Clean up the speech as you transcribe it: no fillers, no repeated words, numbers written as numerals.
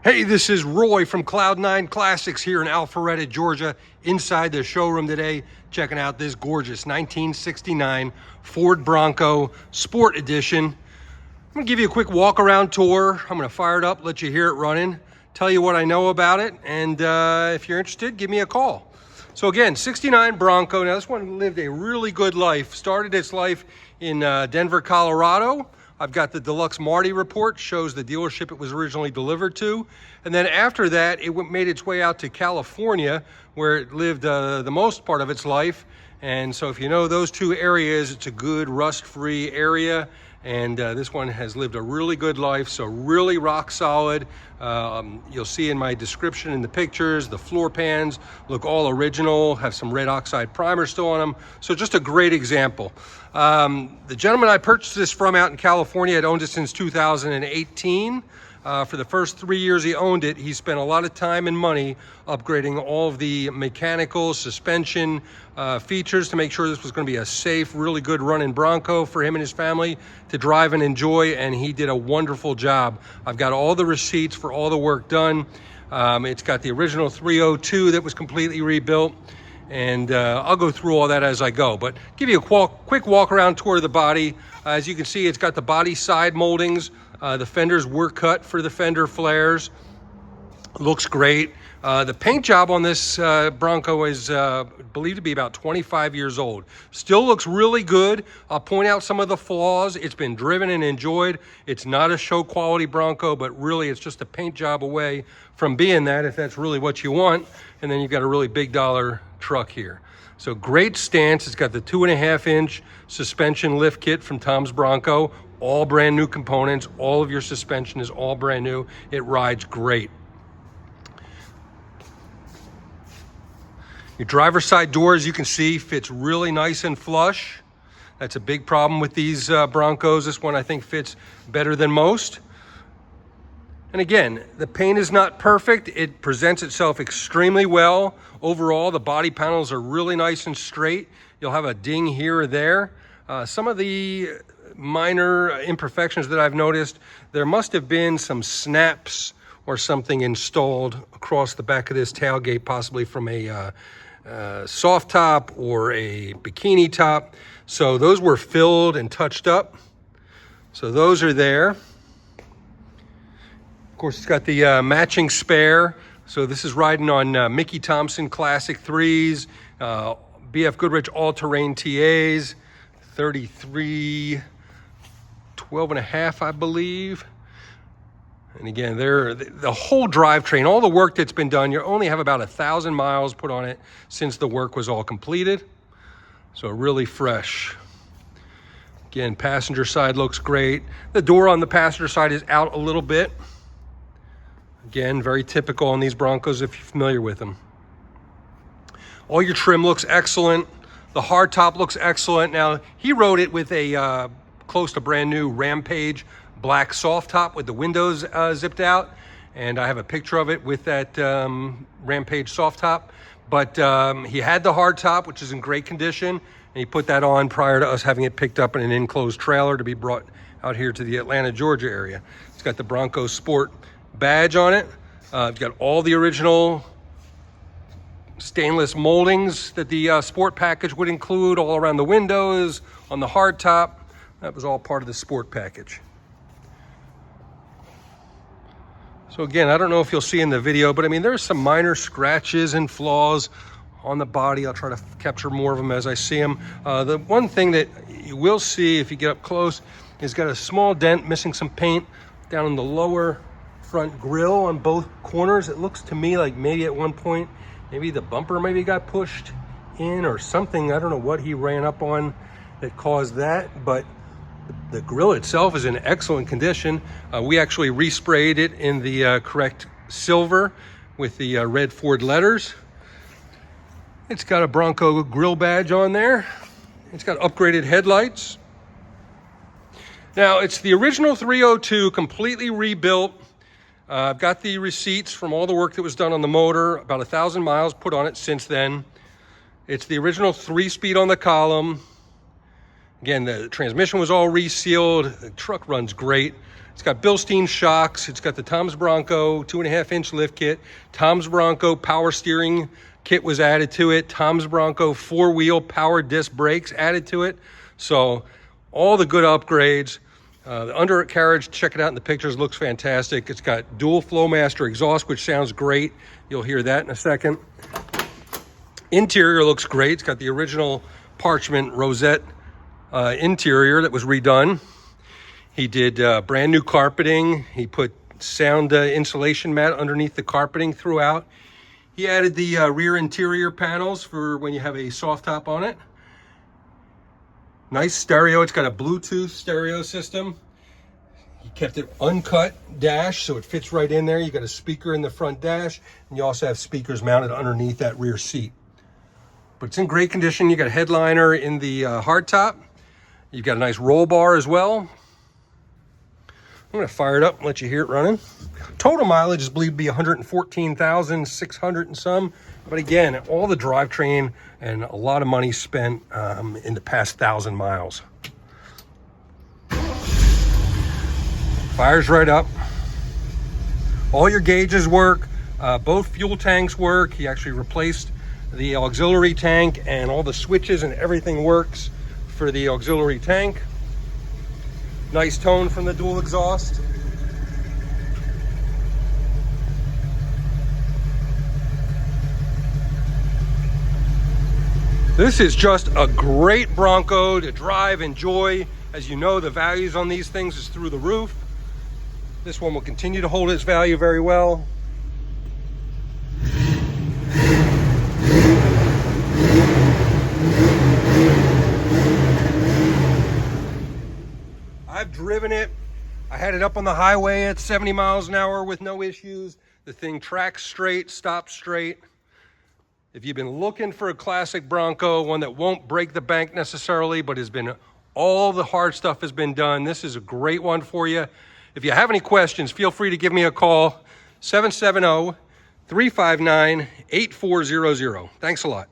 Hey, this is Roy from Cloud9 Classics here in Alpharetta, Georgia, inside the showroom today, checking out this gorgeous 1969 Ford Bronco Sport Edition. I'm gonna give you a quick walk around tour. I'm gonna fire it up, let you hear it running, tell you what I know about it, and if you're interested, give me a call. So again, 69 Bronco. Now this one lived a really good life. Started its life in Denver, Colorado. I've got the Deluxe Marty report, shows the dealership it was originally delivered to. And then after that, it made its way out to California, where it lived the most part of its life. And so if you know those two areas, it's a good rust-free area. And this one has lived a really good life, so really rock solid. You'll see in my description in the pictures, the floor pans look all original, have some red oxide primer still on them. So just a great example. The gentleman I purchased this from out in California had owned it since 2018. For the first 3 years he owned it, he spent a lot of time and money upgrading all of the mechanical suspension features to make sure this was going to be a safe, really good running Bronco for him and his family to drive and enjoy, and he did a wonderful job. I've got all the receipts for all the work done. It's got the original 302 that was completely rebuilt, and I'll go through all that as I go, but give you a quick walk around tour of the body. As you can see, it's got the body side moldings. The fenders were cut for the fender flares. Looks great. The paint job on this Bronco is believed to be about 25 years old. Still looks really good. I'll point out some of the flaws. It's been driven and enjoyed. It's not a show quality Bronco, but really it's just a paint job away from being that, if that's really what you want. And then you've got a really big dollar truck here. So great stance. It's got the 2.5-inch suspension lift kit from Tom's Bronco. All brand new components. All of your suspension is all brand new. It rides great. Your driver's side door, as you can see, fits really nice and flush. That's a big problem with these Broncos. This one I think fits better than most. And again, the paint is not perfect. It presents itself extremely well. Overall, the body panels are really nice and straight. You'll have a ding here or there. Some of the minor imperfections that I've noticed, there must have been some snaps or something installed across the back of this tailgate, possibly from a soft top or a bikini top. So those were filled and touched up. So those are there. Of course, it's got the matching spare. So this is riding on Mickey Thompson Classic 3s, BF Goodrich all-terrain TAs, 33, 12.5, I believe. And again, the whole drivetrain, all the work that's been done, you only have about 1,000 miles put on it since the work was all completed. So really fresh. Again, passenger side looks great. The door on the passenger side is out a little bit. Again, very typical on these Broncos if you're familiar with them. All your trim looks excellent. The hard top looks excellent. Now, he rode it with a close to brand new Rampage black soft top with the windows zipped out, and I have a picture of it with that Rampage soft top. But he had the hard top, which is in great condition, and he put that on prior to us having it picked up in an enclosed trailer to be brought out here to the Atlanta, Georgia area. It's got the Bronco Sport badge on it. It's got all the original stainless moldings that the sport package would include all around the windows, on the hard top. That was all part of the sport package. So again, I don't know if you'll see in the video, but I mean, there's some minor scratches and flaws on the body. I'll try to capture more of them as I see them. The one thing that you will see if you get up close is got a small dent, missing some paint down in the lower front grille on both corners. It looks to me like maybe at one point, maybe the bumper maybe got pushed in or something. I don't know what he ran up on that caused that, but the grille itself is in excellent condition. We actually resprayed it in the correct silver with the red Ford letters. It's got a Bronco grill badge on there. It's got upgraded headlights. Now, it's the original 302, completely rebuilt. I've got the receipts from all the work that was done on the motor, about 1,000 miles put on it since then. It's the original 3-speed on the column. Again, the transmission was all resealed. The truck runs great. It's got Bilstein shocks. It's got the Tom's Bronco 2.5-inch lift kit. Tom's Bronco power steering kit was added to it. Tom's Bronco 4-wheel power disc brakes added to it. So all the good upgrades. The undercarriage, check it out in the pictures, looks fantastic. It's got dual Flowmaster exhaust, which sounds great. You'll hear that in a second. Interior looks great. It's got the original parchment rosette interior that was redone. He did brand new carpeting. He put sound insulation mat underneath the carpeting throughout. He added the rear interior panels for when you have a soft top on it. Nice stereo. It's got a Bluetooth stereo system. He kept it uncut dash, so it fits right in there. You got a speaker in the front dash, and you also have speakers mounted underneath that rear seat. But it's in great condition. You got a headliner in the hardtop. You've got a nice roll bar as well. I'm going to fire it up and let you hear it running. Total mileage is believed to be 114,600 and some. But again, all the drivetrain and a lot of money spent in the past 1,000 miles. Fires right up. All your gauges work. Both fuel tanks work. He actually replaced the auxiliary tank, and all the switches and everything works for the auxiliary tank. Nice tone from the dual exhaust. This is just a great Bronco to drive, enjoy. As you know, the values on these things is through the roof. This one will continue to hold its value very well. I've driven it. I had it up on the highway at 70 miles an hour with no issues. The thing tracks straight, stops straight. If you've been looking for a classic Bronco, one that won't break the bank necessarily, but has been, all the hard stuff has been done, this is a great one for you. If you have any questions, feel free to give me a call, 770-359-8400. Thanks a lot.